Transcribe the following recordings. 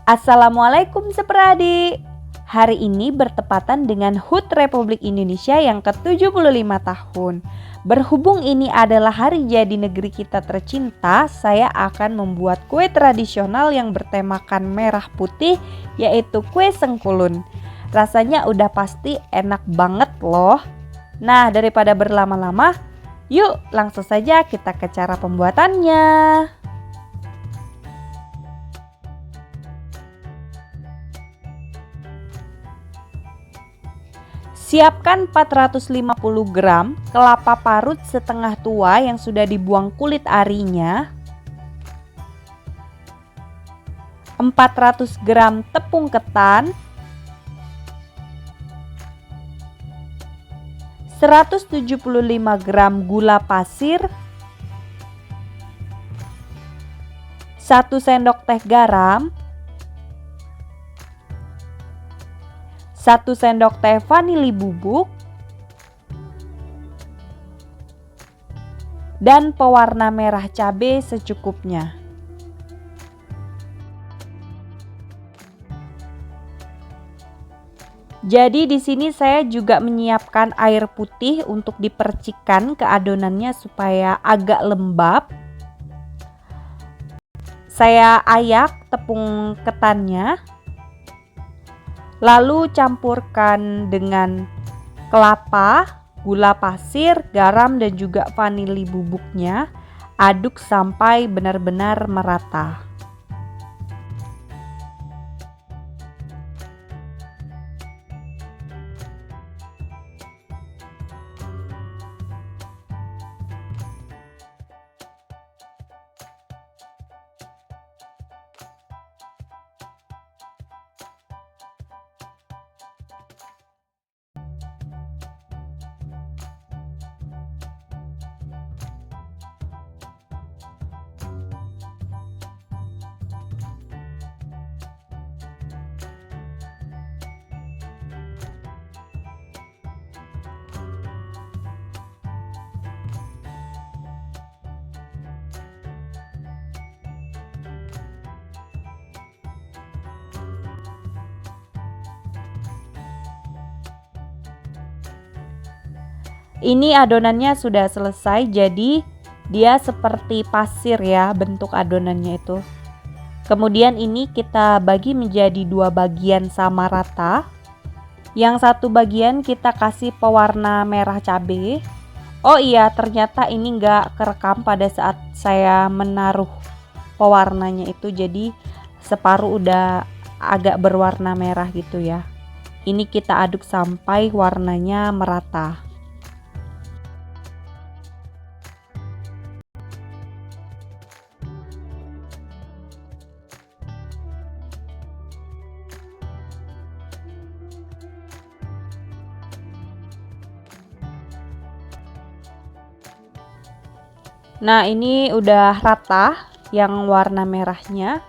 Assalamualaikum seperadik. Hari ini bertepatan dengan HUT Republik Indonesia yang ke-75 tahun. Berhubung ini adalah hari jadi negeri kita tercinta, saya akan membuat kue tradisional yang bertemakan merah putih, yaitu kue sengkulun. Rasanya udah pasti enak banget loh. Nah, daripada berlama-lama, yuk langsung saja kita ke cara pembuatannya. Siapkan 450 gram kelapa parut setengah tua yang sudah dibuang kulit arinya, 400 gram tepung ketan, 175 gram gula pasir, 1 sendok teh garam, 1 sendok teh vanili bubuk, dan pewarna merah cabai secukupnya. Jadi di sini saya juga menyiapkan air putih untuk dipercikkan ke adonannya supaya agak lembab. Saya ayak tepung ketannya. Lalu campurkan dengan kelapa, gula pasir, garam dan juga vanili bubuknya. Aduk sampai benar-benar merata. Ini adonannya sudah selesai, jadi dia seperti pasir ya bentuk adonannya itu. Kemudian ini kita bagi menjadi 2 bagian sama rata. Yang satu bagian kita kasih pewarna merah cabai. Oh iya, ternyata ini enggak kerekam pada saat saya menaruh pewarnanya itu, jadi separuh udah agak berwarna merah gitu ya. Ini kita aduk sampai warnanya merata. Nah, ini udah rata yang warna merahnya.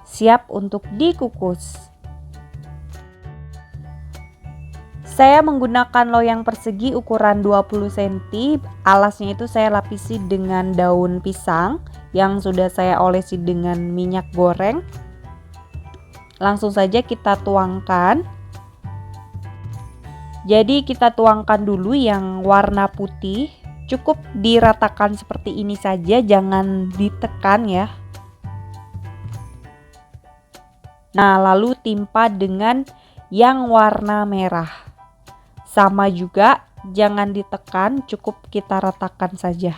Siap untuk dikukus. Saya menggunakan loyang persegi ukuran 20 cm. Alasnya itu saya lapisi dengan daun pisang yang sudah saya olesi dengan minyak goreng. Langsung saja kita tuangkan. Jadi kita tuangkan dulu yang warna putih. Cukup diratakan seperti ini saja, jangan ditekan ya. Nah, lalu timpa dengan yang warna merah. Sama juga, jangan ditekan, cukup kita ratakan saja.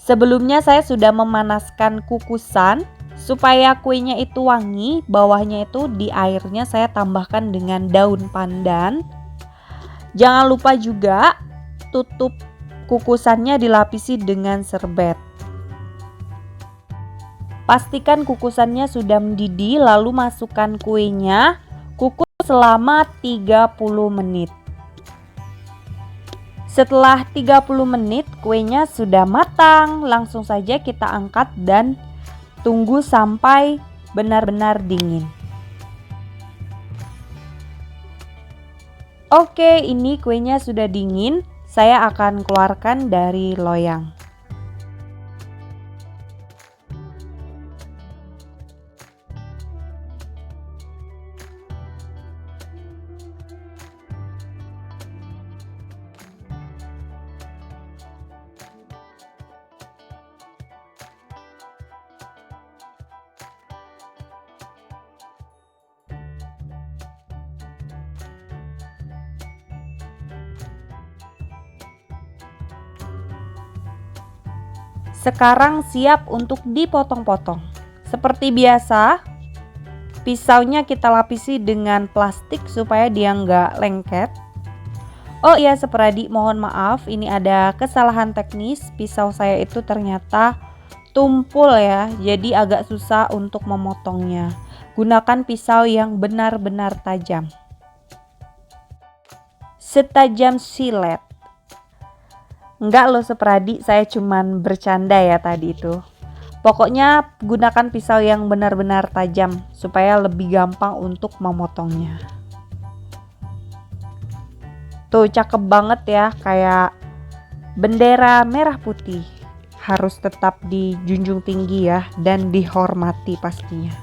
Sebelumnya saya sudah memanaskan kukusan supaya kuenya itu wangi. Bawahnya itu di airnya saya tambahkan dengan daun pandan. Jangan lupa juga tutup kukusannya dilapisi dengan serbet. Pastikan kukusannya sudah mendidih, lalu masukkan kuenya, kukus selama 30 menit. Setelah 30 menit kuenya sudah matang. Langsung saja kita angkat dan tunggu sampai benar-benar dingin. Oke, ini kuenya sudah dingin. Saya akan keluarkan dari loyang. Sekarang siap untuk dipotong-potong. Seperti biasa, pisaunya kita lapisi dengan plastik supaya dia nggak lengket. Oh iya, Sepradi, mohon maaf, ini ada kesalahan teknis. Pisau saya itu ternyata tumpul ya, jadi agak susah untuk memotongnya. Gunakan pisau yang benar-benar tajam. Setajam silet. Enggak loh Sepradi, saya cuman bercanda ya tadi itu. Pokoknya gunakan pisau yang benar-benar tajam supaya lebih gampang untuk memotongnya. Tuh cakep banget ya, kayak bendera merah putih. Harus tetap dijunjung tinggi ya dan dihormati pastinya.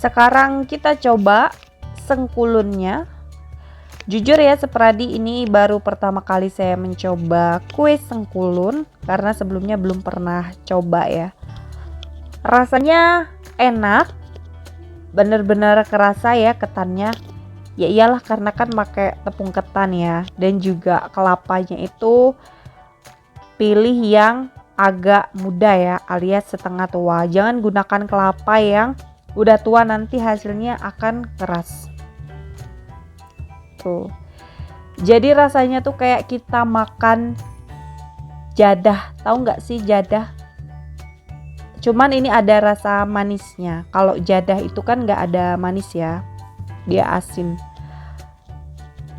Sekarang kita coba sengkulunnya. Jujur ya Sepradi, ini baru pertama kali saya mencoba kue sengkulun karena sebelumnya belum pernah coba ya. Rasanya enak, bener-bener kerasa ya ketannya. Ya iyalah karena kan pakai tepung ketan ya, dan juga kelapanya itu pilih yang agak muda ya, alias setengah tua. Jangan gunakan kelapa yang udah tua, nanti hasilnya akan keras. Tuh. Jadi rasanya tuh kayak kita makan jadah. Tahu nggak sih jadah? Cuman ini ada rasa manisnya. Kalau jadah itu kan nggak ada manis ya, dia asin.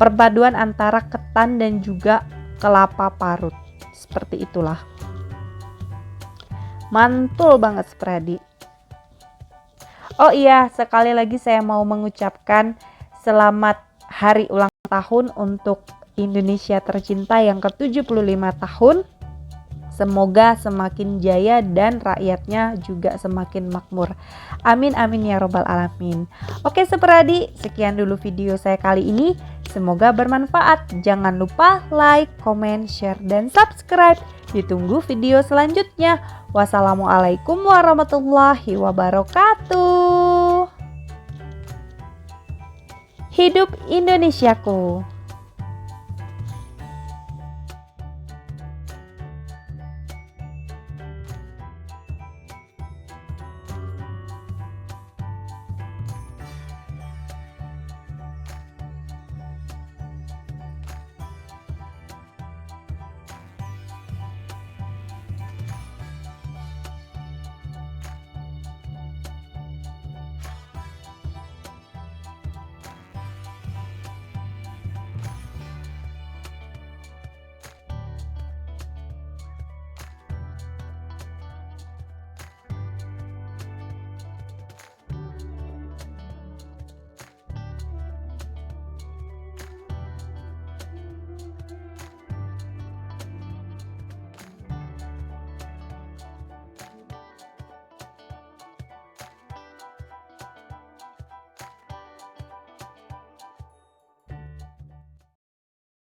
Perpaduan antara ketan dan juga kelapa parut. Seperti itulah. Mantul banget Sepradi. Oh iya, sekali lagi saya mau mengucapkan selamat hari ulang tahun untuk Indonesia tercinta yang ke-75 tahun. Semoga semakin jaya dan rakyatnya juga semakin makmur. Amin amin ya robbal alamin. Oke Sepradi, sekian dulu video saya kali ini. Semoga bermanfaat. Jangan lupa like, comment, share, dan subscribe. Ditunggu video selanjutnya. Wassalamualaikum warahmatullahi wabarakatuh. Hidup Indonesiaku.